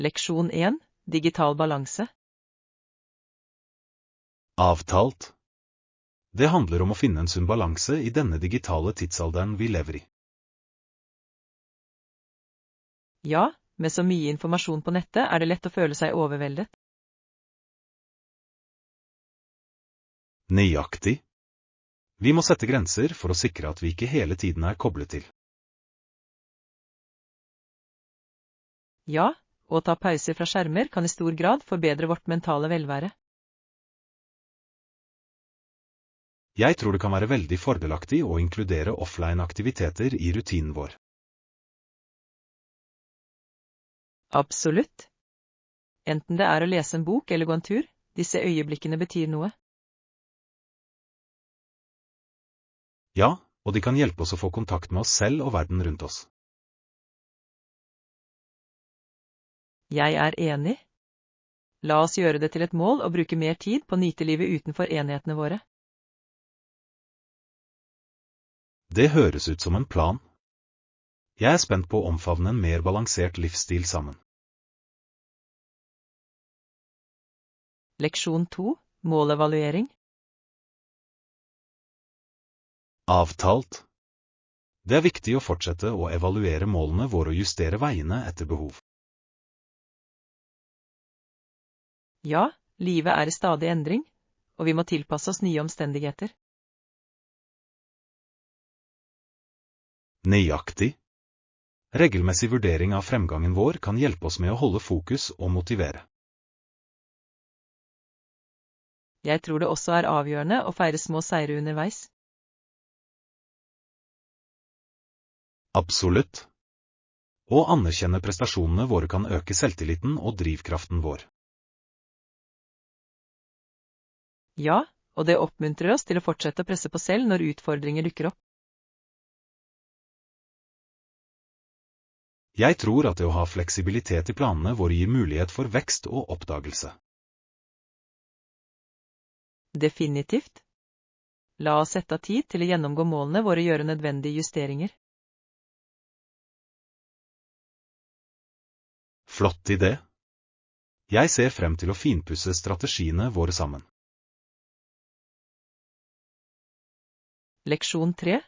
Leksjon 1. Digital balanse. Avtalt. Det handler om å finne en sunn balanse i denne digitale tidsalderen vi lever i. Ja, med så mye informasjon på nettet er det lett å føle seg overveldet. Nøyaktig. Vi må sette grenser for å sikre at vi ikke hele tiden er koblet til. Ja, å ta pauser fra skjermer kan i stor grad forbedre vårt mentale velvære. Jeg tror det kan være veldig fordelaktig å inkludere offline-aktiviteter i rutinen vår. Absolutt. Enten det er å lese en bok eller gå en tur, disse øyeblikkene betyr noe. Ja, og de kan hjelpe oss å få kontakt med oss selv og verden rundt oss. Jeg er enig. La oss gjøre det til et mål å bruke mer tid på å nyte livet utenfor enhetene våre. Det høres ut som en plan. Jeg er spent på å omfavne en mer balansert livsstil sammen. Leksjon 2. Målevaluering. Avtalt. Det er viktig å fortsette å evaluere målene våre og justere veiene etter behov. Ja, livet er i stadig endring, og vi må tilpasse oss nye omstendigheter. Nøyaktig. Regelmessig vurdering av fremgangen vår kan hjelpe oss med å holde fokus og motivere. Jeg tror det også er avgjørende å feire små seire underveis. Absolutt. Å anerkjenne prestasjonene våre kan øke selvtilliten og drivkraften vår. Ja, og det oppmuntrer oss til å fortsette å presse på selv når utfordringer dukker opp. Jeg tror at det å ha fleksibilitet i planene våre gir mulighet for vekst og oppdagelse. Definitivt. La oss sette av tid til å gjennomgå målene våre og gjøre nødvendige justeringer. Flott idé. Jeg ser frem til å finpusse strategiene våre sammen. Leksjon 3.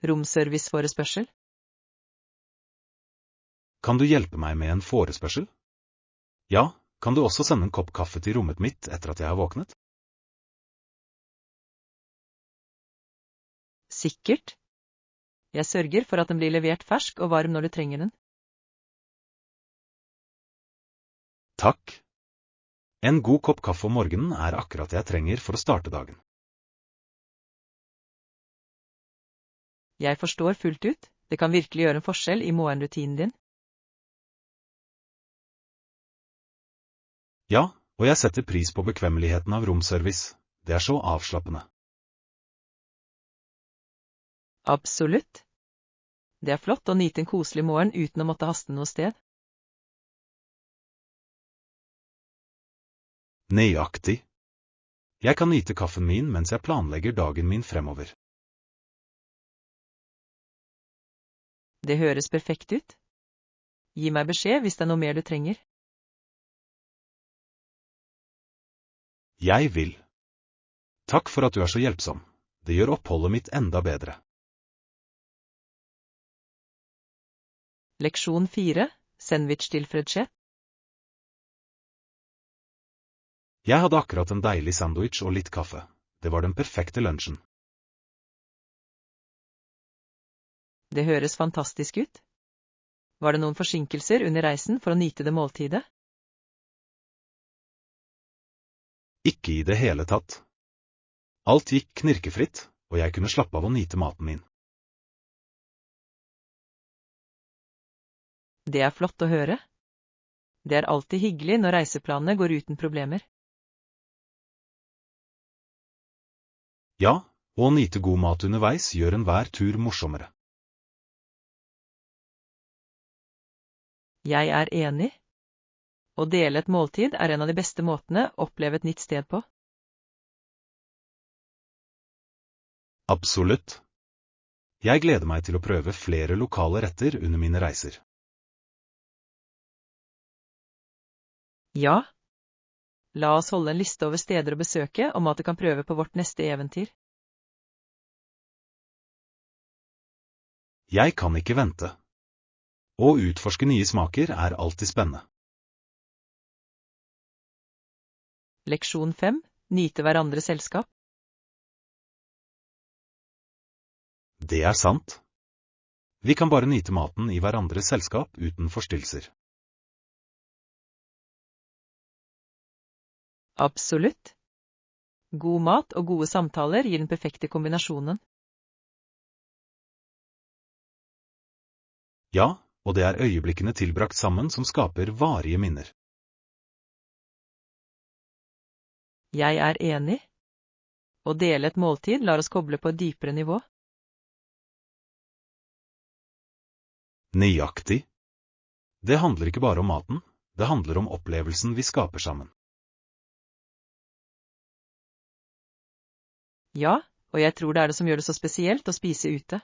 Romserviceforespørsel. Kan du hjelpe meg med en forespørsel? Ja, kan du også sende en kopp kaffe til rommet mitt etter at jeg har våknet? Sikkert. Jeg sørger for at den blir levert fersk og varm når du trenger den. Takk. En god kopp kaffe om morgenen er akkurat det jeg trenger for å starte dagen. Jeg forstår fullt ut. Det kan virkelig gjøre en forskjell i morgenrutinen din. Ja, og jeg setter pris på bekvemmeligheten av romservice. Det er så avslappende. Absolutt. Det er flott å nyte en koselig morgen uten å måtte haste noe sted. Nøyaktig. Jeg kan nyte kaffen min mens jeg planlegger dagen min fremover. Det høres perfekt ut. Gi meg beskjed hvis det er noe mer du trenger. Jeg vil. Takk for at du er så hjelpsom. Det gjør oppholdet mitt enda bedre. Leksjon 4. Sandwich-tilfredshet. Jeg hadde akkurat en deilig sandwich og litt kaffe. Det var den perfekte lunsjen. Det høres fantastisk ut. Var det noen forsinkelser under reisen for å nyte det måltidet? Ikke i det hele tatt. Alt gikk knirkefritt, og jeg kunne slappe av å nyte maten min. Det er flott å høre. Det er alltid hyggelig når reiseplanene går uten problemer. Ja, og å nyte god mat underveis gjør enhver tur morsommere. Jeg er enig. Å dele et måltid er en av de beste måtene å oppleve et nytt sted på. Absolutt. Jeg gleder meg til å prøve flere lokale retter under mine reiser. Ja. La oss holde en liste over steder å besøke og mat du kan prøve på vårt neste eventyr. Jeg kan ikke vente. Å utforske nye smaker er alltid spennende. Leksjon 5. Nyte hverandres selskap. Det er sant. Vi kan bare nyte maten i hverandres selskap uten forstyrrelser. Absolutt. God mat og gode samtaler gir den perfekte kombinasjonen. Ja, og det er øyeblikkene tilbrakt sammen som skaper varige minner. Jeg er enig. Å dele et måltid lar oss koble på et dypere nivå. Nøyaktig. Det handler ikke bare om maten, det handler om opplevelsen vi skaper sammen. Ja, og jeg tror det er det som gjør det så spesielt å spise ute.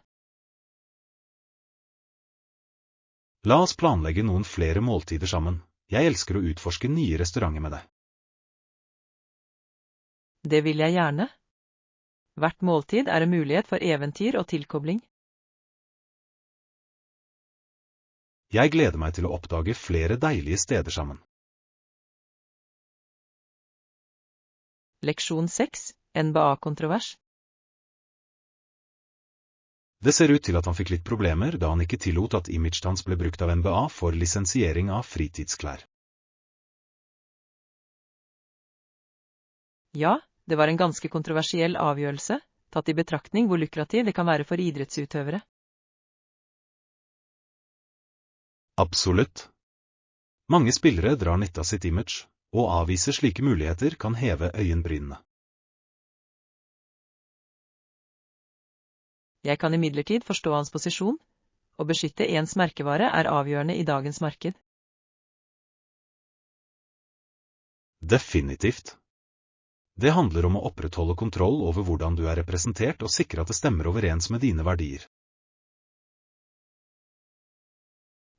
La oss planlegge noen flere måltider sammen. Jeg elsker å utforske nye restauranter med deg. Det vil jeg gjerne. Hvert måltid er en mulighet for eventyr og tilkobling. Jeg gleder meg til å oppdage flere deilige steder sammen. Leksjon 6. NBA-kontrovers. Det ser ut til at han fikk litt problemer da han ikke tillot at imaget hans ble brukt av NBA for lisensiering av fritidsklær. Ja, det var en ganske kontroversiell avgjørelse, tatt i betraktning hvor lukrativ det kan være for idrettsutøvere. Absolutt. Mange spillere drar nytte av sitt image, og å avvise slike muligheter kan heve øyenbrynene. Jeg kan imidlertid forstå hans posisjon. Å beskytte ens merkevare er avgjørende i dagens marked. Definitivt. Det handler om å opprettholde kontroll over hvordan du er representert og sikre at det stemmer overens med dine verdier.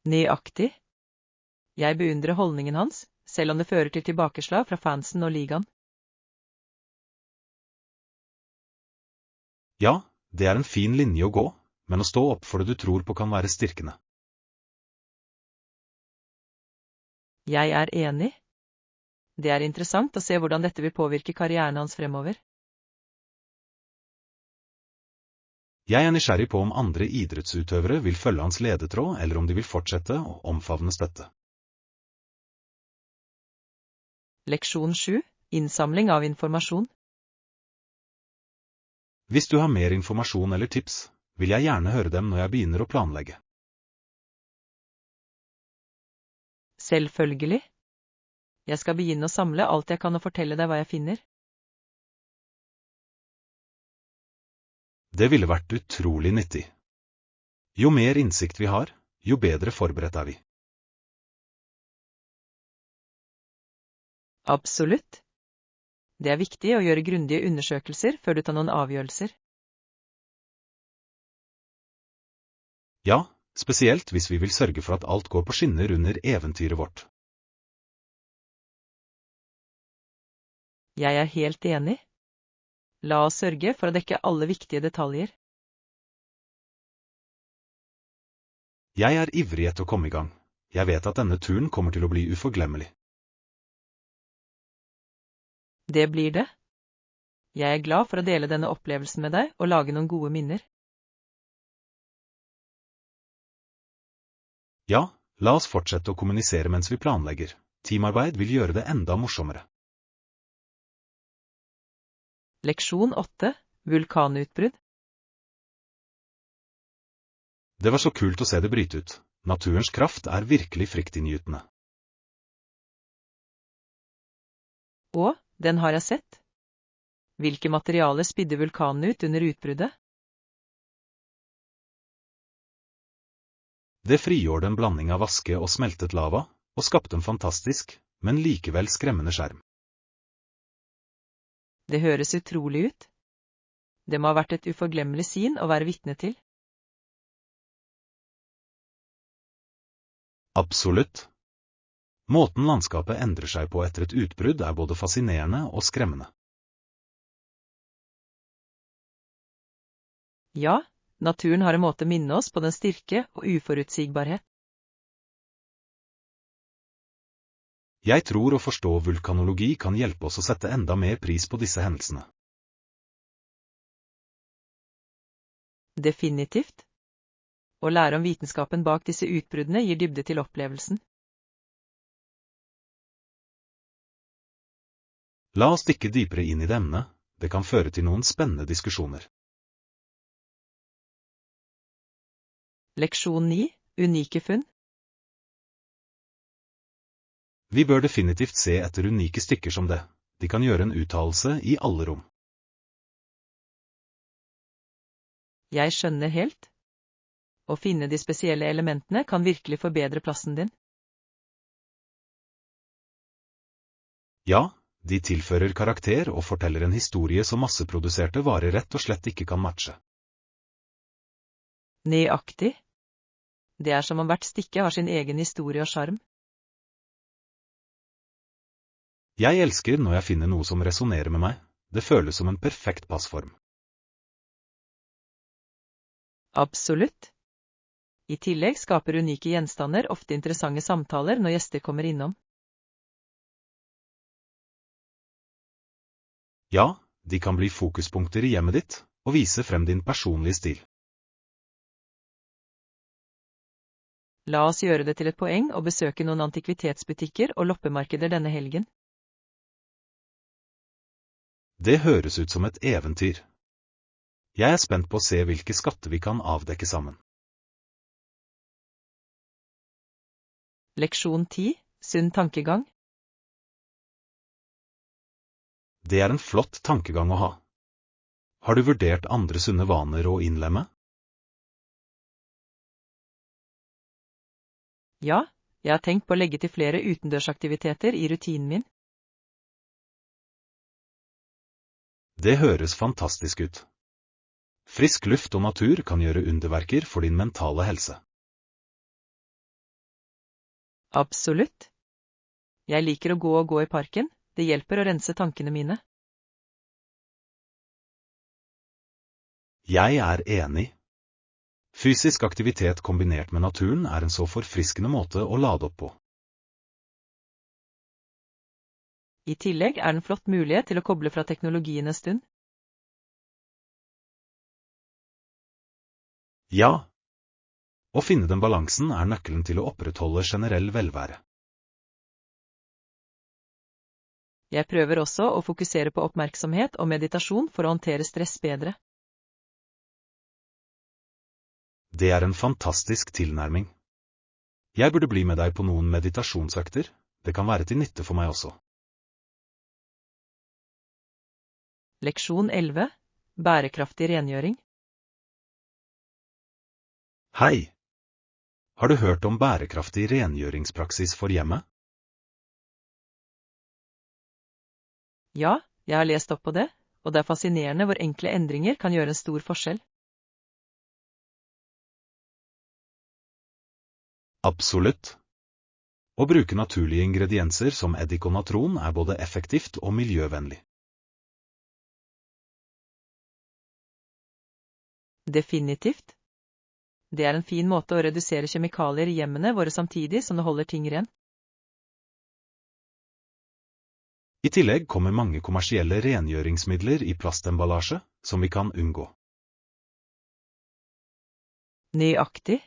Nøyaktig. Jeg beundrer holdningen hans, selv om det fører til tilbakeslag fra fansen og ligaen. Ja, det er en fin linje å gå, men å stå opp for det du tror på kan være styrkende. Jeg er enig. Det er interessant å se hvordan dette vil påvirke karrieren hans fremover. Jeg er nysgjerrig på om andre idrettsutøvere vil følge hans ledetråd, eller om de vil fortsette å omfavne støtte. Leksjon 7. Innsamling av informasjon. Hvis du har mer informasjon eller tips, vil jeg gjerne høre dem når jeg begynner å planlegge. Selvfølgelig. Jeg skal begynne å samle alt jeg kan og fortelle deg hva jeg finner. Det ville vært utrolig nyttig. Jo mer innsikt vi har, jo bedre forberedt er vi. Absolutt. Det er viktig å gjøre grundige undersøkelser før du tar noen avgjørelser. Ja, spesielt hvis vi vil sørge for at alt går på skinner under eventyret vårt. Jeg er helt enig. La oss sørge for å dekke alle viktige detaljer. Jeg er ivrig etter å komme i gang. Jeg vet at denne turen kommer til å bli uforglemmelig. Det blir det. Jeg er glad for å dele denne opplevelsen med deg og lage noen gode minner. Ja, la oss fortsette å kommunisere mens vi planlegger. Teamarbeid vil gjøre det enda morsommere. Leksjon 8. Vulkanutbrudd. Det var så kult å se det bryte ut. Naturens kraft er virkelig fryktinngytende. Og, den har jeg sett. Hvilke materialer spydde vulkanen ut under utbruddet? Det frigjorde en blanding av vaske og smeltet lava, og skapte en fantastisk, men likevel skremmende skjerm. Det høres utrolig ut. Det må ha vært et uforglemmelig syn å være vitne til. Absolutt. Måten landskapet endrer seg på etter et utbrudd er både fascinerende og skremmende. Ja, naturen har en måte å minne oss på den styrke og uforutsigbarhet. Jeg tror å forstå vulkanologi kan hjelpe oss å sette enda mer pris på disse hendelsene. Definitivt. Å lære om vitenskapen bak disse utbruddene gir dybde til opplevelsen. La oss dykke dypere inn i det emnet, det kan føre til noen spennende diskusjoner. Leksjon 9. Unike funn. Vi bør definitivt se etter unike stykker som det. De kan gjøre en uttalelse i alle rom. Jeg skjønner helt. Å finne de spesielle elementene kan virkelig forbedre plassen din. Ja, de tilfører karakter og forteller en historie som masseproduserte varer rett og slett ikke kan matche. Nøyaktig. Det er som om hvert stykke har sin egen historie og sjarm. Jeg elsker når jeg finner noe som resonerer med meg. Det føles som en perfekt passform. Absolutt. I tillegg skaper unike gjenstander ofte interessante samtaler når gjester kommer innom. Ja, de kan bli fokuspunkter i hjemmet ditt, og vise frem din personlige stil. La oss gjøre det til et poeng å besøke noen antikvitetsbutikker og loppemarkeder denne helgen. Det høres ut som et eventyr. Jeg er spent på å se hvilke skatter vi kan avdekke sammen. Leksjon 10. Sunn tankegang. Det er en flott tankegang å ha. Har du vurdert andre sunne vaner å innlemme? Ja, jeg har tenkt på å legge til flere utendørsaktiviteter i rutinen min. Det høres fantastisk ut. Frisk luft og natur kan gjøre underverker for din mentale helse. Absolutt. Jeg liker å gå i parken, det hjelper å rense tankene mine. Jeg er enig. Fysisk aktivitet kombinert med naturen er en så forfriskende måte å lade opp på. I tillegg er det en flott mulighet til å koble fra teknologien en stund. Ja. Å finne den balansen er nøkkelen til å opprettholde generell velvære. Jeg prøver også å fokusere på oppmerksomhet og meditasjon for å håndtere stress bedre. Det er en fantastisk tilnærming. Jeg burde bli med deg på noen meditasjonsøkter, det kan være til nytte for meg også. Leksjon 11. Bærekraftig rengjøring. Hei! Har du hørt om bærekraftig rengjøringspraksis for hjemmet? Ja, jeg har lest opp på det, og det er fascinerende hvor enkle endringer kan gjøre en stor forskjell. Absolutt. Å bruke naturlige ingredienser som eddik og natron er både effektivt og miljøvennlig. Definitivt. Det er en fin måte å redusere kjemikalier i hjemmene våre samtidig som det holder ting ren. I tillegg kommer mange kommersielle rengjøringsmidler i plastemballasje, som vi kan unngå. Nøyaktig.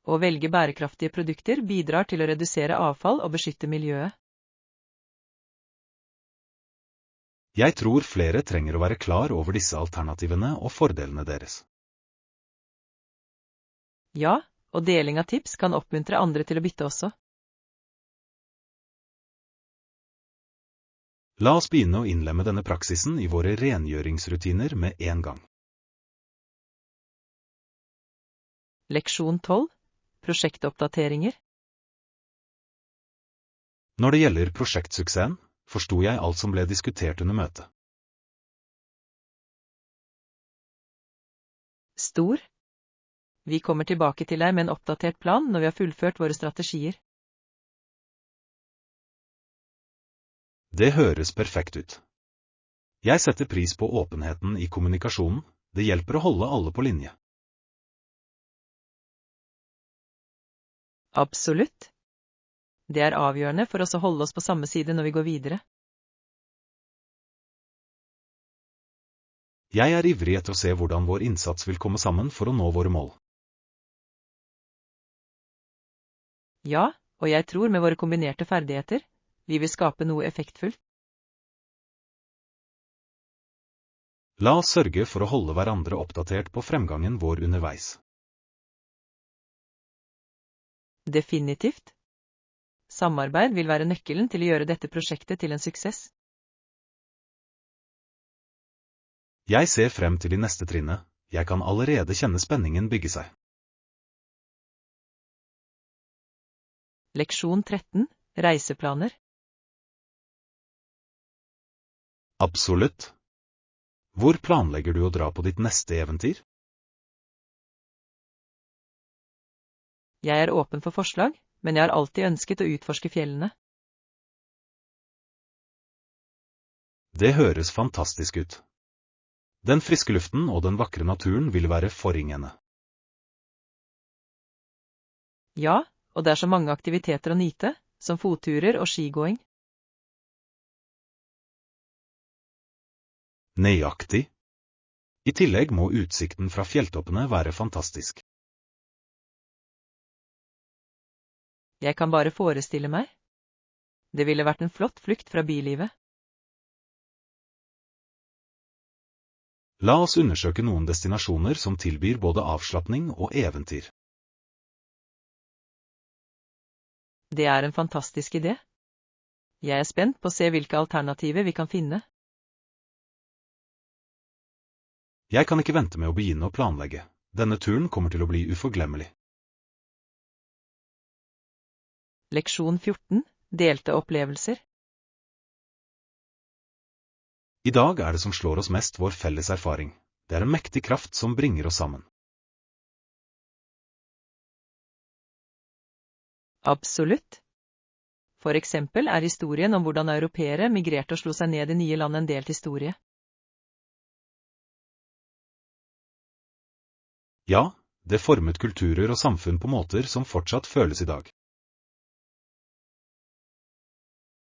Å velge bærekraftige produkter bidrar til å redusere avfall og beskytte miljøet. Jeg tror flere trenger å være klar over disse alternativene og fordelene deres. Ja, og deling av tips kan oppmuntre andre til å bytte også. La oss begynne å innlemme denne praksisen i våre rengjøringsrutiner med en gang. Leksjon 12. Prosjektoppdateringer. Når det gjelder prosjektsuksessen, forsto jeg alt som ble diskutert under møtet. Stor. Vi kommer tilbake til deg med en oppdatert plan når vi har fullført våre strategier. Det høres perfekt ut. Jeg setter pris på åpenheten i kommunikasjonen, det hjelper å holde alle på linje. Absolutt. Det er avgjørende for oss å holde oss på samme side når vi går videre. Jeg er ivrig etter å se hvordan vår innsats vil komme sammen for å nå våre mål. Ja, og jeg tror med våre kombinerte ferdigheter, vi vil skape noe effektfullt. La oss sørge for å holde hverandre oppdatert på fremgangen vår underveis. Definitivt. Samarbeid vil være nøkkelen til å gjøre dette prosjektet til en suksess. Jeg ser frem til de neste trinnet, jeg kan allerede kjenne spenningen bygge seg. Leksjon 13. Reiseplaner. Absolutt. Hvor planlegger du å dra på ditt neste eventyr? Jeg er åpen for forslag, men jeg har alltid ønsket å utforske fjellene. Det høres fantastisk ut. Den friske luften og den vakre naturen vil være forringende. Ja, og det er så mange aktiviteter å nyte, som fotturer og skigåing. Nøyaktig. I tillegg må utsikten fra fjelltoppene være fantastisk. Jeg kan bare forestille meg. Det ville vært en flott flukt fra bylivet. La oss undersøke noen destinasjoner som tilbyr både avslapning og eventyr. Det er en fantastisk idé. Jeg er spent på å se hvilke alternativer vi kan finne. Jeg kan ikke vente med å begynne å planlegge. Denne turen kommer til å bli uforglemmelig. Leksjon 14. Delte opplevelser. I dag er det som slår oss mest vår felles erfaring. Det er en mektig kraft som bringer oss sammen. Absolutt. For eksempel er historien om hvordan europeere migrerte og slo seg ned i nye land en delt historie. Ja, det formet kulturer og samfunn på måter som fortsatt føles i dag.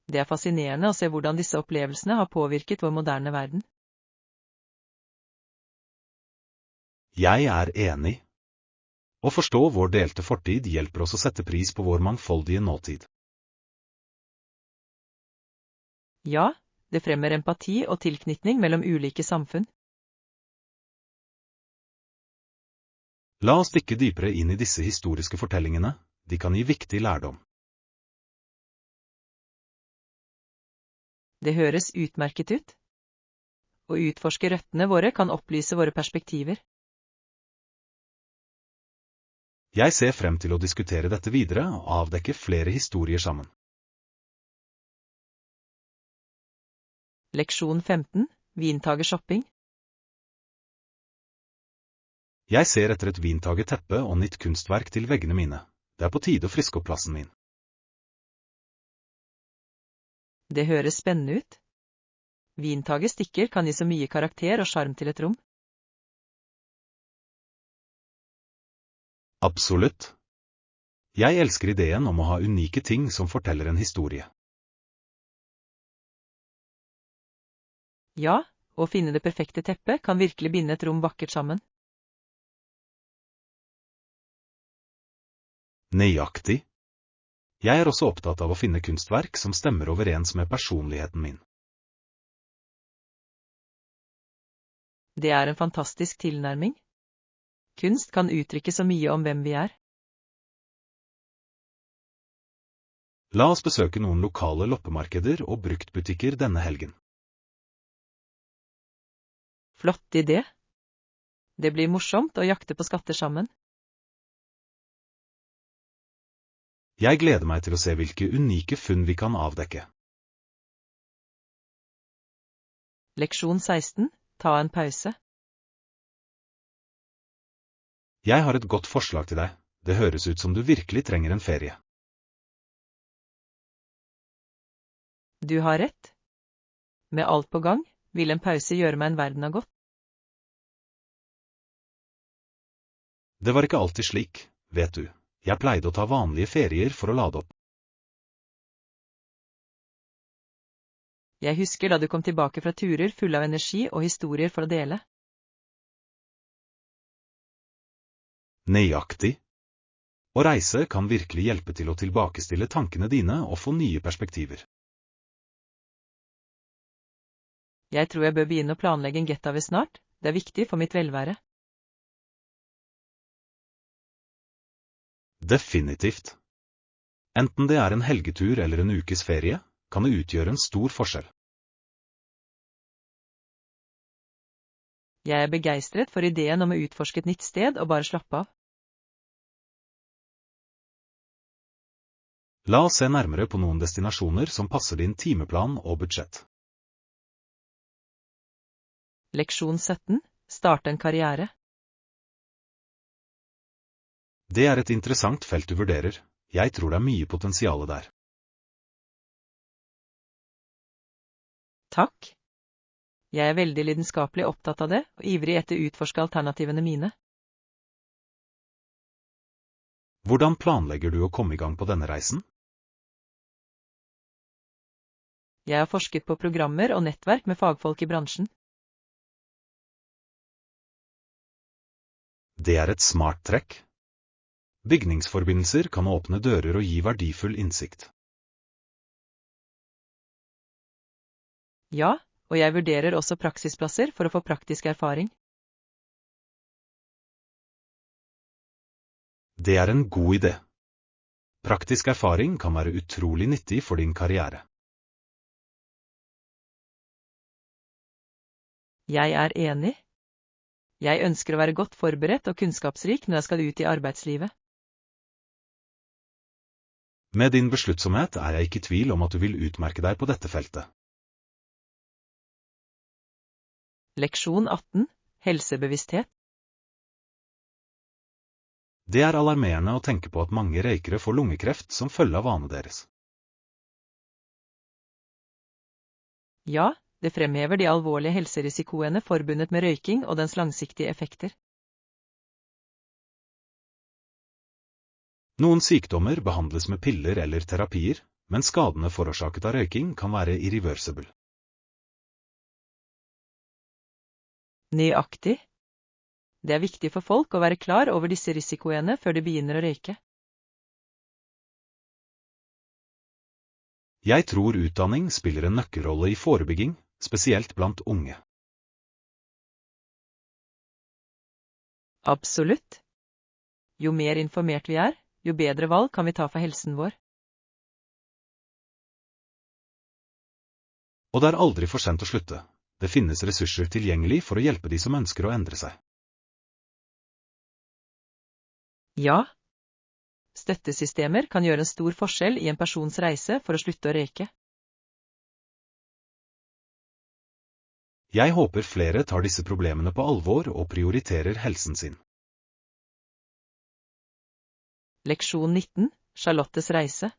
Det er fascinerende å se hvordan disse opplevelsene har påvirket vår moderne verden. Jeg er enig. Å forstå vår delte fortid hjelper oss å sette pris på vår mangfoldige nåtid. Ja, det fremmer empati og tilknytning mellom ulike samfunn. La oss dykke dypere inn i disse historiske fortellingene, de kan gi viktig lærdom. Det høres utmerket ut. Å utforske røttene våre kan opplyse våre perspektiver. Jeg ser frem til å diskutere dette videre og avdekke flere historier sammen. Leksjon 15. Vintagershopping. Jeg ser etter et vintagerteppe og nytt kunstverk til veggene mine. Det er på tide å friske opp plassen min. Det høres spennende ut. Vintagerstikker kan gi så mye karakter og sjarm til et rom. Absolutt. Jeg elsker ideen om å ha unike ting som forteller en historie. Ja, å finne det perfekte teppet kan virkelig binde et rom vakkert sammen. Nøyaktig. Jeg er også opptatt av å finne kunstverk som stemmer overens med personligheten min. Det er en fantastisk tilnærming. Kunst kan uttrykke så mye om hvem vi er. La oss besøke noen lokale loppemarkeder og bruktbutikker denne helgen. Flott idé. Det blir morsomt å jakte på skatter sammen. Jeg gleder meg til å se hvilke unike funn vi kan avdekke. Leksjon 16. Ta en pause. Jeg har et godt forslag til deg. Det høres ut som du virkelig trenger en ferie. Du har rett. Med alt på gang, vil en pause gjøre meg en verden av godt. Det var ikke alltid slik, vet du. Jeg pleide å ta vanlige ferier for å lade opp. Jeg husker da du kom tilbake fra turer fulle av energi og historier for å dele. Nøyaktig. Å reise kan virkelig hjelpe til å tilbakestille tankene dine og få nye perspektiver. Jeg tror jeg bør begynne å planlegge en getaway snart. Det er viktig for mitt velvære. Definitivt. Enten det er en helgetur eller en ukes ferie, kan det utgjøre en stor forskjell. Jeg er begeistret for ideen om å utforske et nytt sted og bare slappe av. La oss se nærmere på noen destinasjoner som passer din timeplan og budsjett. Leksjon 17. Starte en karriere. Det er et interessant felt du vurderer. Jeg tror det er mye potensiale der. Takk. Jeg er veldig lidenskapelig opptatt av det, og ivrig etter å utforske alternativene mine. Hvordan planlegger du å komme i gang på denne reisen? Jeg har forsket på programmer og nettverk med fagfolk i bransjen. Det er et smart trekk. Bygningsforbindelser kan åpne dører og gi verdifull innsikt. Ja, og jeg vurderer også praksisplasser for å få praktisk erfaring. Det er en god idé. Praktisk erfaring kan være utrolig nyttig for din karriere. Jeg er enig. Jeg ønsker å være godt forberedt og kunnskapsrik når jeg skal ut i arbeidslivet. Med din besluttsomhet er jeg ikke i tvil om at du vil utmerke deg på dette feltet. Leksjon 18. Helsebevissthet. Det er alarmerende å tenke på at mange røykere får lungekreft som følge av vanene deres. Ja, det fremhever de alvorlige helserisikoene forbundet med røyking og dens langsiktige effekter. Noen sykdommer behandles med piller eller terapier, men skadene forårsaket av røyking kan være irreversible. Nøyaktig. Det er viktig for folk å være klar over disse risikoene før de begynner å røyke. Jeg tror utdanning spiller en nøkkelrolle i forebygging, spesielt blant unge. Absolutt. Jo mer informert vi er, jo bedre valg kan vi ta for helsen vår. Og det er aldri for sent å slutte. Det finnes ressurser tilgjengelig for å hjelpe de som ønsker å endre seg. Ja. Støttesystemer kan gjøre en stor forskjell i en persons reise for å slutte å røyke. Jeg håper flere tar disse problemene på alvor og prioriterer helsen sin. Leksjon 19. Charlottes reise.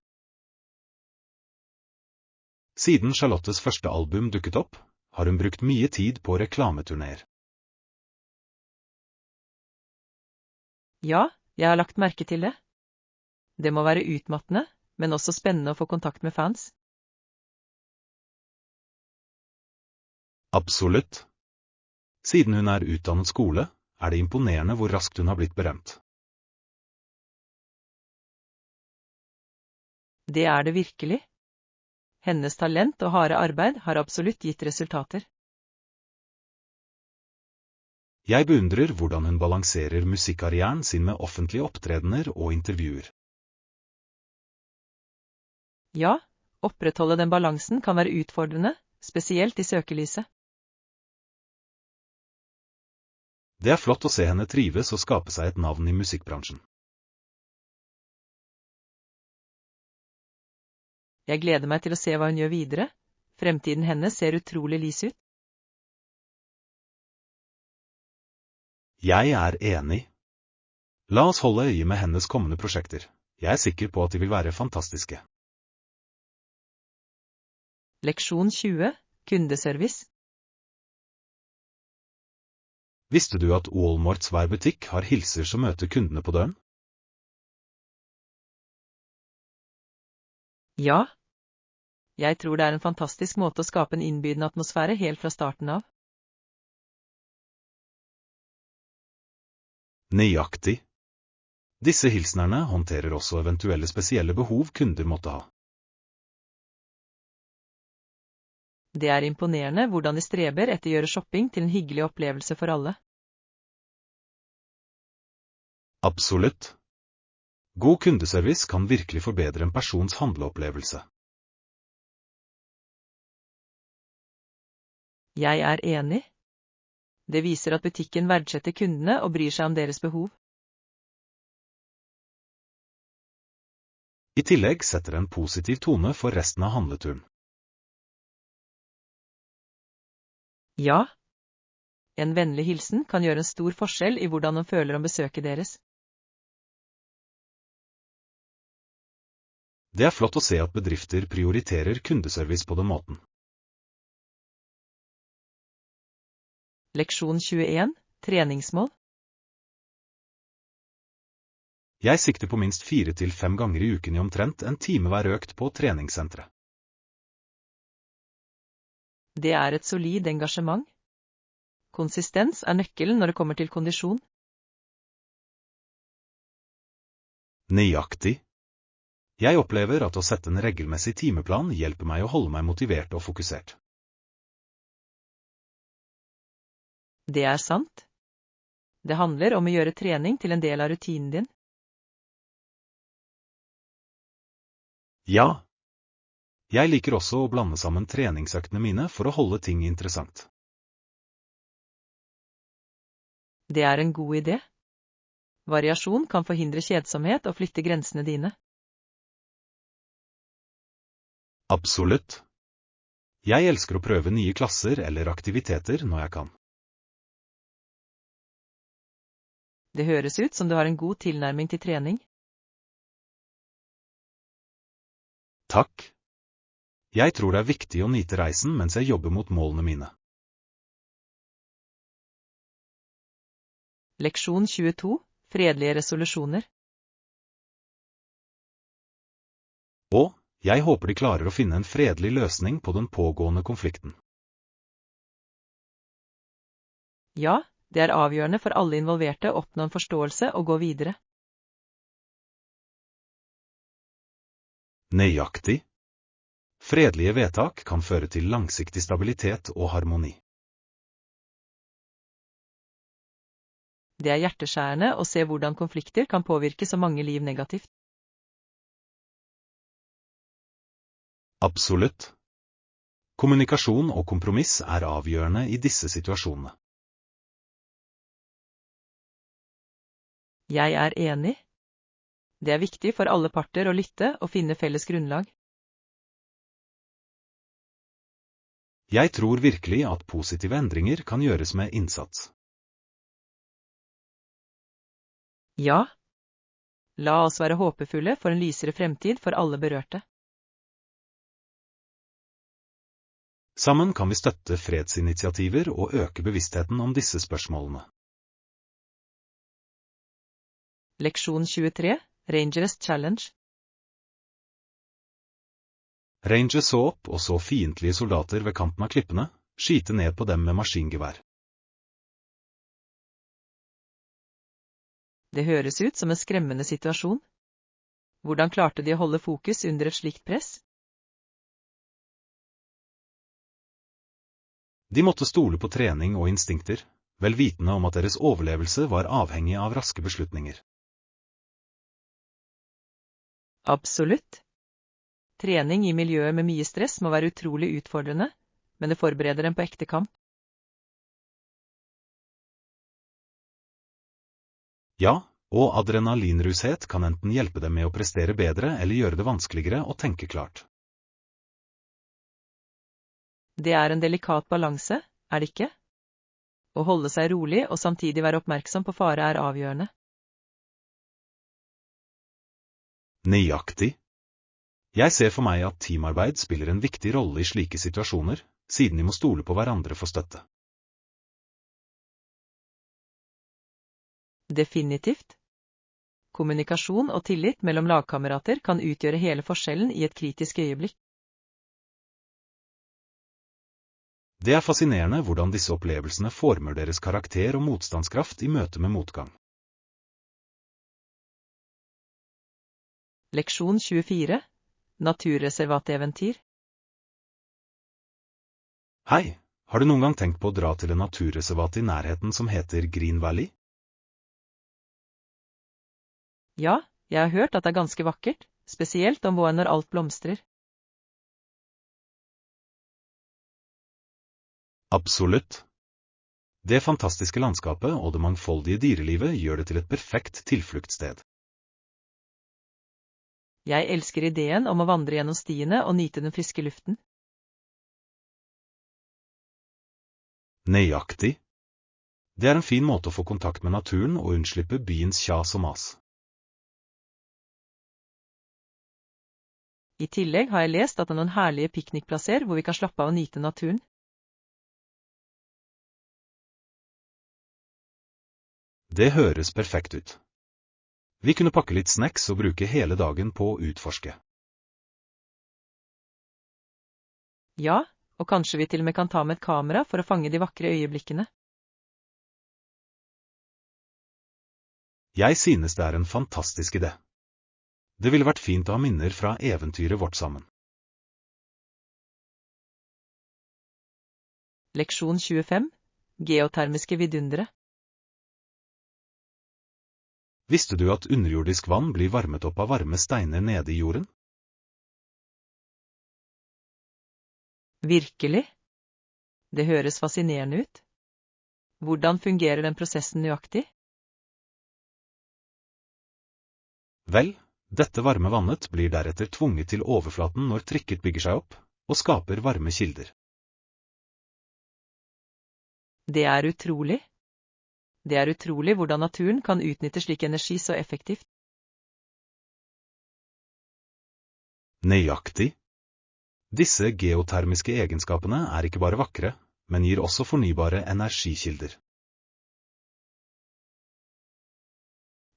Siden Charlottes første album dukket opp, har hun brukt mye tid på reklameturnéer. Ja, jeg har lagt merke til det. Det må være utmattende, men også spennende å få kontakt med fans. Absolutt. Siden hun er utdannet skole, er det imponerende hvor raskt hun har blitt berømt. Det er det virkelig. Hennes talent og harde arbeid har absolutt gitt resultater. Jeg beundrer hvordan hun balanserer musikkarrieren sin med offentlige opptredener og intervjuer. Ja, opprettholde den balansen kan være utfordrende, spesielt i søkelyset. Det er flott å se henne trives og skape seg et navn i musikkbransjen. Jeg gleder meg til å se hva hun gjør videre. Fremtiden hennes ser utrolig lys ut. Jeg er enig. La oss holde øye med hennes kommende prosjekter. Jeg er sikker på at de vil være fantastiske. Leksjon 20. Kundeservice. Visste du at Walmarts hver butikk har hilser som møter kundene på døren? Ja. Jeg tror det er en fantastisk måte å skape en innbydende atmosfære helt fra starten av. Nøyaktig. Disse hilsnerne håndterer også eventuelle spesielle behov kunder måtte ha. Det er imponerende hvordan de streber etter å gjøre shopping til en hyggelig opplevelse for alle. Absolutt. God kundeservice kan virkelig forbedre en persons handleopplevelse. Jeg er enig. Det viser at butikken verdsetter kundene og bryr seg om deres behov. I tillegg setter det en positiv tone for resten av handleturen. Ja. En vennlig hilsen kan gjøre en stor forskjell i hvordan man føler om besøket deres. Det er flott å se at bedrifter prioriterer kundeservice på den måten. Leksjon 21. Treningsmål. Jeg sikter på minst 4 til 5 ganger i uken i omtrent en time hver økt på treningssenteret. Det er et solid engasjement. Konsistens er nøkkelen når det kommer til kondisjon. Nøyaktig. Jeg opplever at å sette en regelmessig timeplan hjelper meg å holde meg motivert og fokusert. Det er sant. Det handler om å gjøre trening til en del av rutinen din. Ja. Jeg liker også å blande sammen treningsøktene mine for å holde ting interessant. Det er en god idé. Variasjon kan forhindre kjedsomhet og flytte grensene dine. Absolutt. Jeg elsker å prøve nye klasser eller aktiviteter når jeg kan. Det høres ut som du har en god tilnærming til trening. Takk. Jeg tror det er viktig å nyte reisen mens jeg jobber mot målene mine. Leksjon 22. Fredelige resolusjoner. Og jeg håper de klarer å finne en fredelig løsning på den pågående konflikten. Ja, det er avgjørende for alle involverte å oppnå en forståelse og gå videre. Nøyaktig. Fredelige vedtak kan føre til langsiktig stabilitet og harmoni. Det er hjerteskjærende å se hvordan konflikter kan påvirke så mange liv negativt. Absolutt. Kommunikasjon og kompromiss er avgjørende i disse situasjonene. Jeg er enig. Det er viktig for alle parter å lytte og finne felles grunnlag. Jeg tror virkelig at positive endringer kan gjøres med innsats. Ja. La oss være håpefulle for en lysere fremtid for alle berørte. Sammen kan vi støtte fredsinitiativer og øke bevisstheten om disse spørsmålene. Leksjon 23. Rangers Challenge. Ranger så opp og så fiendtlige soldater ved kanten av klippene, skyte ned på dem med maskingevær. Det høres ut som en skremmende situasjon. Hvordan klarte de å holde fokus under et slikt press? De måtte stole på trening og instinkter, vel vitende om at deres overlevelse var avhengig av raske beslutninger. Absolutt. Trening i miljøet med mye stress må være utrolig utfordrende, men det forbereder dem på ekte kamp. Ja, og adrenalinrushet kan enten hjelpe dem med å prestere bedre eller gjøre det vanskeligere å tenke klart. Det er en delikat balanse, er det ikke? Å holde seg rolig og samtidig være oppmerksom på fare er avgjørende. Nøyaktig. Jeg ser for meg at teamarbeid spiller en viktig rolle i slike situasjoner, siden de må stole på hverandre for støtte. Definitivt. Kommunikasjon og tillit mellom lagkamerater kan utgjøre hele forskjellen i et kritisk øyeblikk. Det er fascinerende hvordan disse opplevelsene former deres karakter og motstandskraft i møte med motgang. Leksjon 24. Naturreservateventyr. Hei, har du noen gang tenkt på å dra til en naturreservat i nærheten som heter Green Valley? Ja, jeg har hørt at det er ganske vakkert, spesielt om våren når alt blomstrer. Absolutt. Det fantastiske landskapet og det mangfoldige dyrelivet gjør det til et perfekt tilfluktsted. Jeg elsker ideen om å vandre gjennom stiene og nyte den friske luften. Nøyaktig. Det er en fin måte å få kontakt med naturen og unnslippe byens kjas og mas. I tillegg har jeg lest at det er noen herlige piknikplasser hvor vi kan slappe av og nyte naturen. Det høres perfekt ut. Vi kunne pakke litt snacks og bruke hele dagen på å utforske. Ja, og kanskje vi til og med kan ta med et kamera for å fange de vakre øyeblikkene. Jeg synes det er en fantastisk idé. Det ville vært fint å ha minner fra eventyret vårt sammen. Leksjon 25. Geotermiske vidundere. Visste du at underjordisk vann blir varmet opp av varme steiner nede i jorden? Virkelig? Det høres fascinerende ut. Hvordan fungerer den prosessen nøyaktig? Vel, dette varme vannet blir deretter tvunget til overflaten når trykket bygger seg opp, og skaper varme kilder. Det er utrolig. Det er utrolig hvordan naturen kan utnytte slik energi så effektivt. Nøyaktig. Disse geotermiske egenskapene er ikke bare vakre, men gir også fornybare energikilder.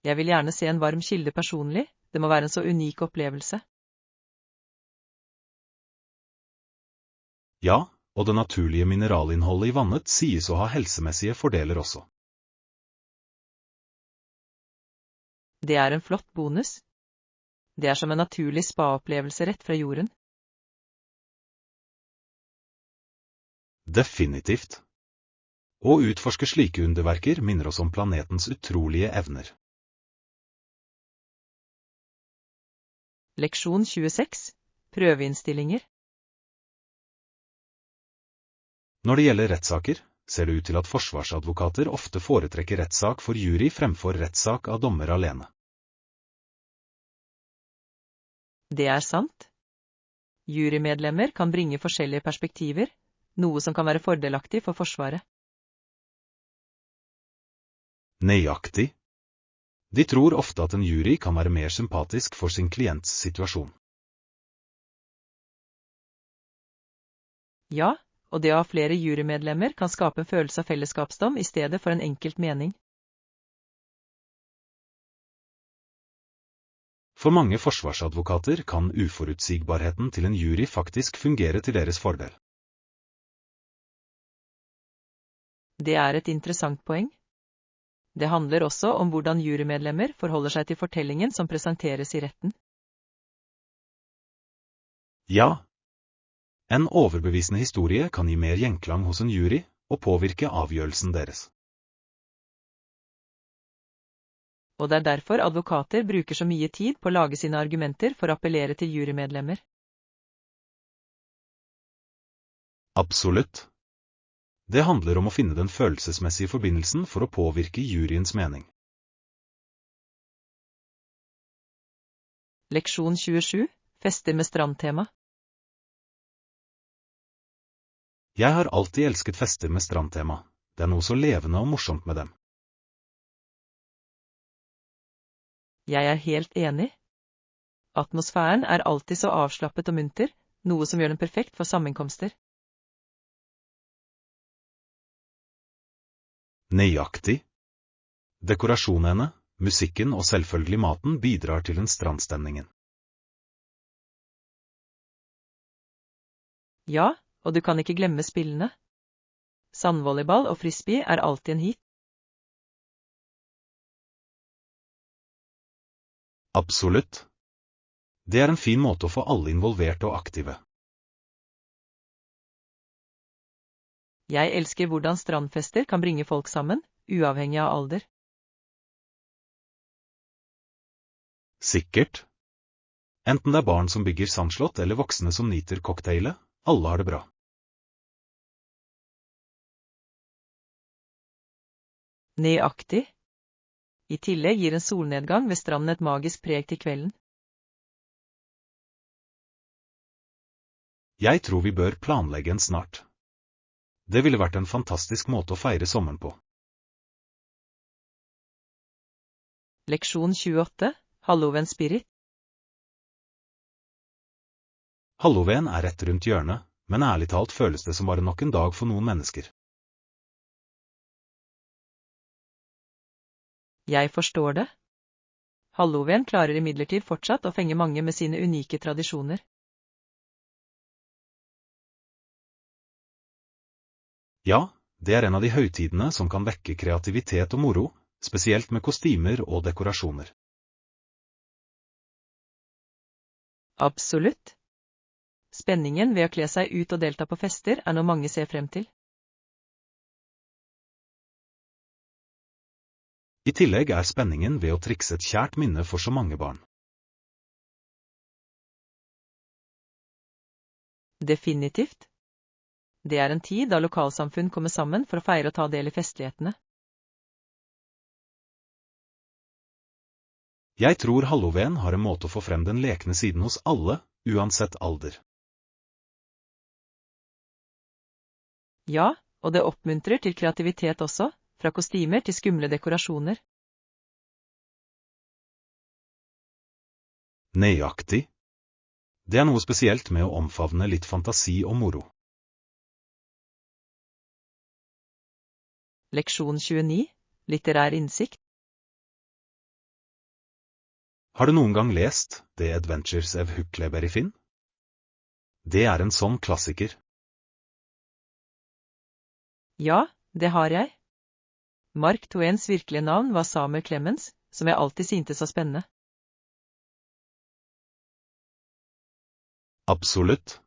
Jeg vil gjerne se en varm kilde personlig, det må være en så unik opplevelse. Ja, og det naturlige mineralinnholdet i vannet sies å ha helsemessige fordeler også. Det er en flott bonus. Det er som en naturlig spa-opplevelse rett fra jorden. Definitivt. Å utforske slike underverker minner oss om planetens utrolige evner. Leksjon 26. Prøveinnstillinger. Når det gjelder rettssaker, ser det ut til at forsvarsadvokater ofte foretrekker rettssak for jury fremfor rettssak av dommer alene. Det er sant. Jurymedlemmer kan bringe forskjellige perspektiver, noe som kan være fordelaktig for Forsvaret. Nøyaktig. De tror ofte at en jury kan være mer sympatisk for sin klients situasjon. Ja, og det å ha flere jurymedlemmer kan skape en følelse av fellesskapsdom i stedet for en enkelt mening. For mange forsvarsadvokater kan uforutsigbarheten til en jury faktisk fungere til deres fordel. Det er et interessant poeng. Det handler også om hvordan jurymedlemmer forholder seg til fortellingen som presenteres i retten. Ja. En overbevisende historie kan gi mer gjenklang hos en jury og påvirke avgjørelsen deres. Og det er derfor advokater bruker så mye tid på å lage sine argumenter for å appellere til jurymedlemmer. Absolutt. Det handler om å finne den følelsesmessige forbindelsen for å påvirke juryens mening. Leksjon 27. Fester med strandtema. Jeg har alltid elsket fester med strandtema. Det er noe så levende og morsomt med dem. Jeg er helt enig. Atmosfæren er alltid så avslappet og munter, noe som gjør den perfekt for sammenkomster. Nøyaktig. Dekorasjonene, musikken og selvfølgelig maten bidrar til den strandstemningen. Ja, og du kan ikke glemme spillene. Sandvolleyball og frisbee er alltid en hit. Absolutt. Det er en fin måte å få alle involvert og aktive. Jeg elsker hvordan strandfester kan bringe folk sammen, uavhengig av alder. Sikkert. Enten det er barn som bygger sandslott eller voksne som nyter cocktailet, alle har det bra. Nøyaktig. I tillegg gir en solnedgang ved stranden et magisk preg til kvelden. Jeg tror vi bør planlegge en snart. Det ville vært en fantastisk måte å feire sommeren på. Leksjon 28, Halloween Spirit. Halloween er rett rundt hjørnet, men ærlig talt føles det som bare nok en dag for noen mennesker. Jeg forstår det. Halloween klarer imidlertid fortsatt å fenge mange med sine unike tradisjoner. Ja, det er en av de høytidene som kan vekke kreativitet og moro, spesielt med kostymer og dekorasjoner. Absolutt. Spenningen ved å kle seg ut og delta på fester er noe mange ser frem til. I tillegg er spenningen ved å trikse et kjært minne for så mange barn. Definitivt. Det er en tid da lokalsamfunn kommer sammen for å feire og ta del i festlighetene. Jeg tror Halloween har en måte å få frem den lekne siden hos alle, uansett alder. Ja, og det oppmuntrer til kreativitet også, fra kostymer til skumle dekorasjoner. Nøyaktig. Det er noe spesielt med å omfavne litt fantasi og moro. Leksjon 29, Litterær innsikt. Har du noen gang lest The Adventures of Huckleberry Finn? Det er en sånn klassiker. Ja, det har jeg. Mark Twains virkelige navn var Samuel Clemens, som jeg alltid syntes så spennende. Absolutt.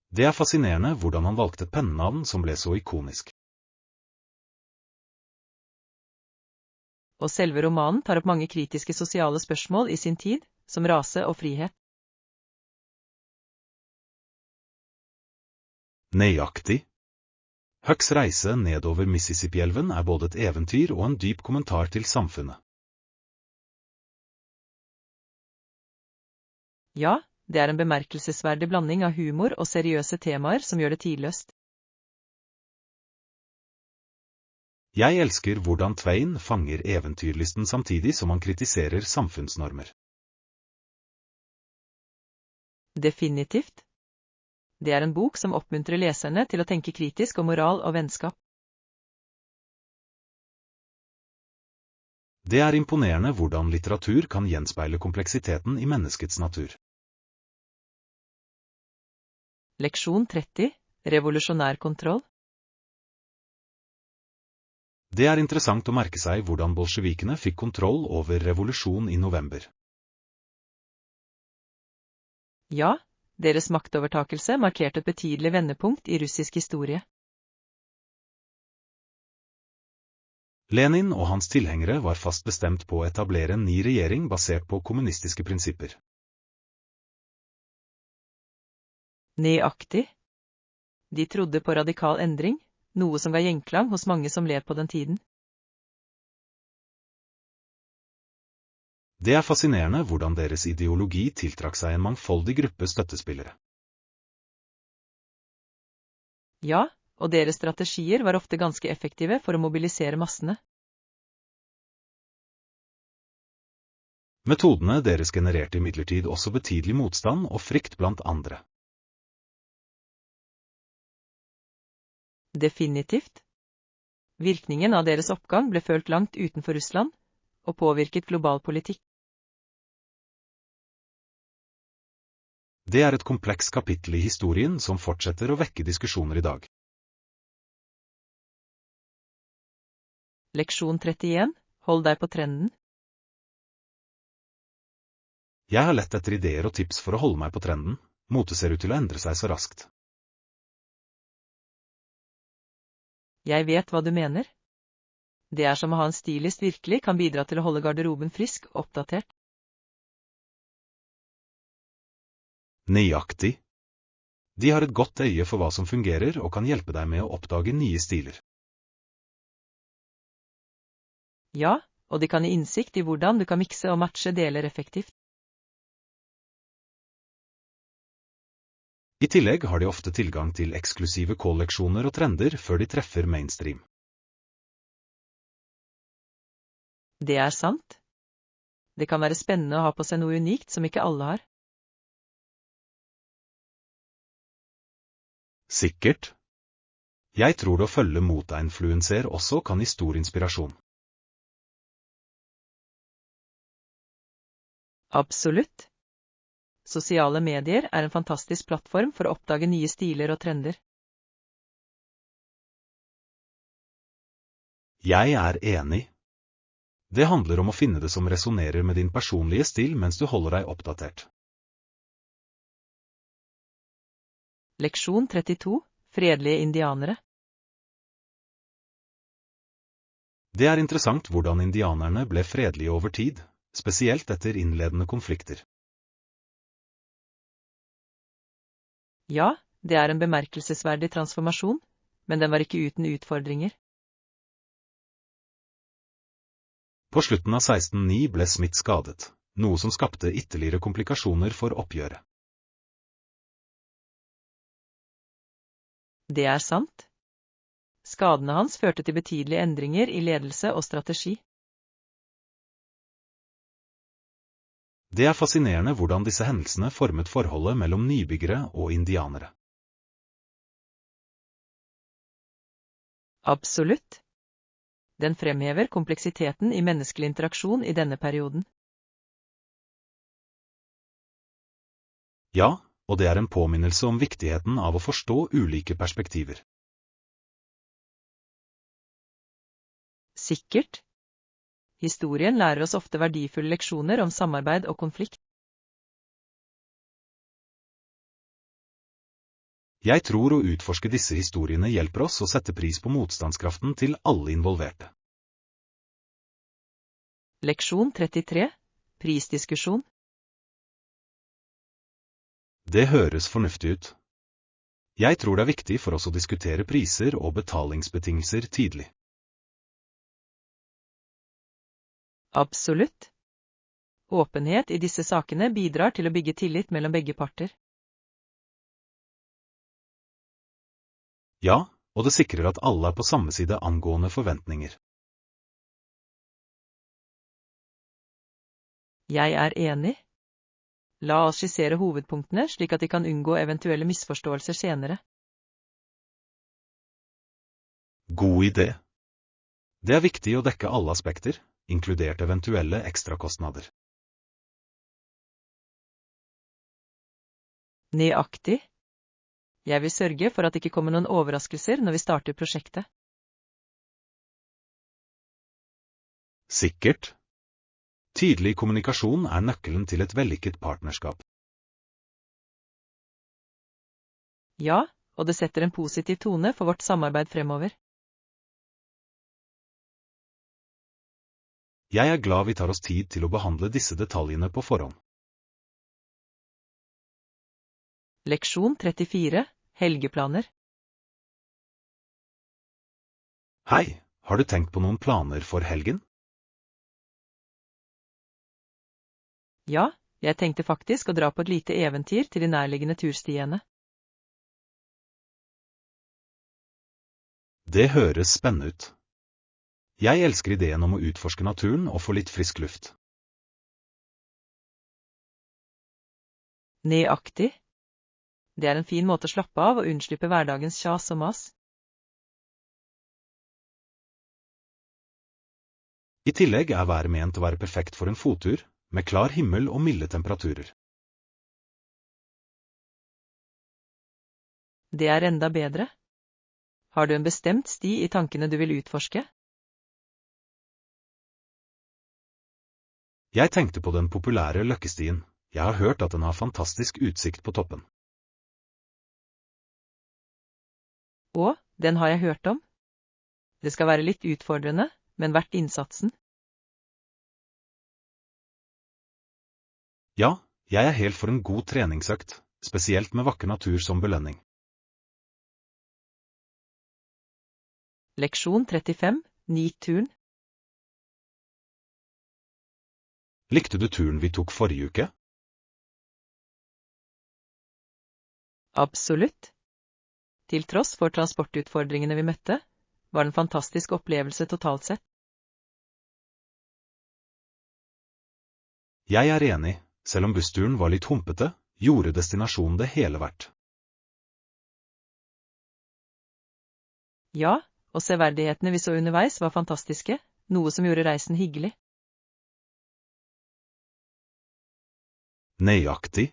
Det er fascinerende hvordan han valgte et pennenavn som ble så ikonisk. Og selve romanen tar opp mange kritiske sosiale spørsmål i sin tid, som rase og frihet. Nøyaktig. Hucks reise nedover Mississippi-elven er både et eventyr og en dyp kommentar til samfunnet. Ja, det er en bemerkelsesverdig blanding av humor og seriøse temaer som gjør det tidløst. Jeg elsker hvordan Twain fanger eventyrlysten samtidig som han kritiserer samfunnsnormer. Definitivt. Det er en bok som oppmuntrer leserne til å tenke kritisk om moral og vennskap. Det er imponerende hvordan litteratur kan gjenspeile kompleksiteten i menneskets natur. Leksjon 30, Revolusjonær kontroll. Det er interessant å merke seg hvordan bolsjevikene fikk kontroll over revolusjon i november. Ja, deres maktovertakelse markerte et betydelig vendepunkt i russisk historie. Lenin og hans tilhengere var fast bestemt på å etablere en ny regjering basert på kommunistiske prinsipper. Nøyaktig. De trodde på radikal endring, noe som ga gjenklang hos mange som led på den tiden. Det er fascinerende hvordan deres ideologi tiltrakk seg en mangfoldig gruppe støttespillere. Ja, og deres strategier var ofte ganske effektive for å mobilisere massene. Metodene deres genererte imidlertid også betydelig motstand og frykt blant andre. Definitivt. Virkningen av deres oppgang ble følt langt utenfor Russland, og påvirket global politikk. Det er et kompleks kapittel i historien som fortsetter å vekke diskusjoner i dag. Leksjon 31. Hold deg på trenden. Jeg har lett etter ideer og tips for å holde meg på trenden. Mote ser ut til å endre seg så raskt. Jeg vet hva du mener. Det er som å ha en stylist virkelig kan bidra til å holde garderoben frisk og oppdatert. Nøyaktig. De har et godt øye for hva som fungerer og kan hjelpe deg med å oppdage nye stiler. Ja, og de kan gi innsikt i hvordan du kan mikse og matche deler effektivt. I tillegg har de ofte tilgang til eksklusive kolleksjoner og trender før de treffer mainstream. Det er sant. Det kan være spennende å ha på seg noe unikt som ikke alle har. Sikkert. Jeg tror det å følge moteinfluenser også kan gi stor inspirasjon. Absolutt. Sosiale medier er en fantastisk plattform for å oppdage nye stiler og trender. Jeg er enig. Det handler om å finne det som resonerer med din personlige stil mens du holder deg oppdatert. Leksjon 32. Fredelige indianere. Det er interessant hvordan indianerne ble fredelige over tid, spesielt etter innledende konflikter. Ja, det er en bemerkelsesverdig transformasjon, men den var ikke uten utfordringer. På slutten av 1609 ble Smith skadet, noe som skapte ytterligere komplikasjoner for oppgjøret. Det er sant. Skadene hans førte til betydelige endringer i ledelse og strategi. Det er fascinerende hvordan disse hendelsene formet forholdet mellom nybyggere og indianere. Absolutt. Den fremhever kompleksiteten i menneskelig interaksjon i denne perioden. Ja, og det er en påminnelse om viktigheten av å forstå ulike perspektiver. Sikkert. Historien lærer oss ofte verdifulle leksjoner om samarbeid og konflikt. Jeg tror å utforske disse historiene hjelper oss å sette pris på motstandskraften til alle involverte. Leksjon 33. Prisdiskusjon. Det høres fornuftig ut. Jeg tror det er viktig for oss å diskutere priser og betalingsbetingelser tidlig. Absolutt. Åpenhet i disse sakene bidrar til å bygge tillit mellom begge parter. Ja, og det sikrer at alle er på samme side angående forventninger. Jeg er enig. La oss skissere hovedpunktene slik at de kan unngå eventuelle misforståelser senere. God idé. Det er viktig å dekke alle aspekter, inkludert eventuelle ekstrakostnader. Nøyaktig. Jeg vil sørge for at det ikke kommer noen overraskelser når vi starter prosjektet. Sikkert. Tydelig kommunikasjon er nøkkelen til et vellykket partnerskap. Ja, og det setter en positiv tone for vårt samarbeid fremover. Jeg er glad vi tar oss tid til å behandle disse detaljene på forhånd. Leksjon 34. Helgeplaner. Hei, har du tenkt på noen planer for helgen? Ja, jeg tenkte faktisk å dra på et lite eventyr til de nærliggende turstiene. Det høres spennende ut. Jeg elsker ideen om å utforske naturen og få litt frisk luft. Nøyaktig. Det er en fin måte å slappe av og unnslippe hverdagens kjas og mas. I tillegg er været ment å være perfekt for en fottur, med klar himmel og milde temperaturer. Det er enda bedre. Har du en bestemt sti i tankene du vil utforske? Jeg tenkte på den populære Løkkestien. Jeg har hørt at den har fantastisk utsikt på toppen. Og, den har jeg hørt om. Det skal være litt utfordrende, men verdt innsatsen. Ja, jeg er helt for en god treningsøkt, spesielt med vakker natur som belønning. Leksjon 35, NEAT-turen. Likte du turen vi tok forrige uke? Absolutt. Til tross for transportutfordringene vi møtte, var det en fantastisk opplevelse totalt sett. Jeg er enig, selv om bussturen var litt humpete, gjorde destinasjonen det hele verdt. Ja, og severdighetene vi så underveis var fantastiske, noe som gjorde reisen hyggelig. Nøyaktig.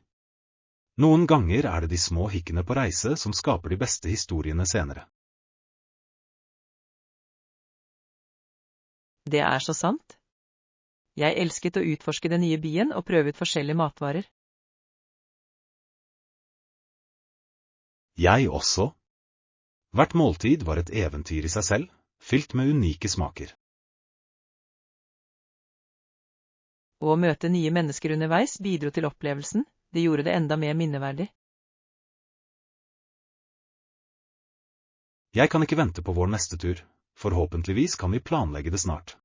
Noen ganger er det de små hikkene på reise som skaper de beste historiene senere. Det er så sant. Jeg elsket å utforske den nye byen og prøve ut forskjellige matvarer. Jeg også. Hvert måltid var et eventyr i seg selv, fylt med unike smaker. Og å møte nye mennesker underveis bidro til opplevelsen, det gjorde det enda mer minneverdig. Jeg kan ikke vente på vår neste tur. Forhåpentligvis kan vi planlegge det snart.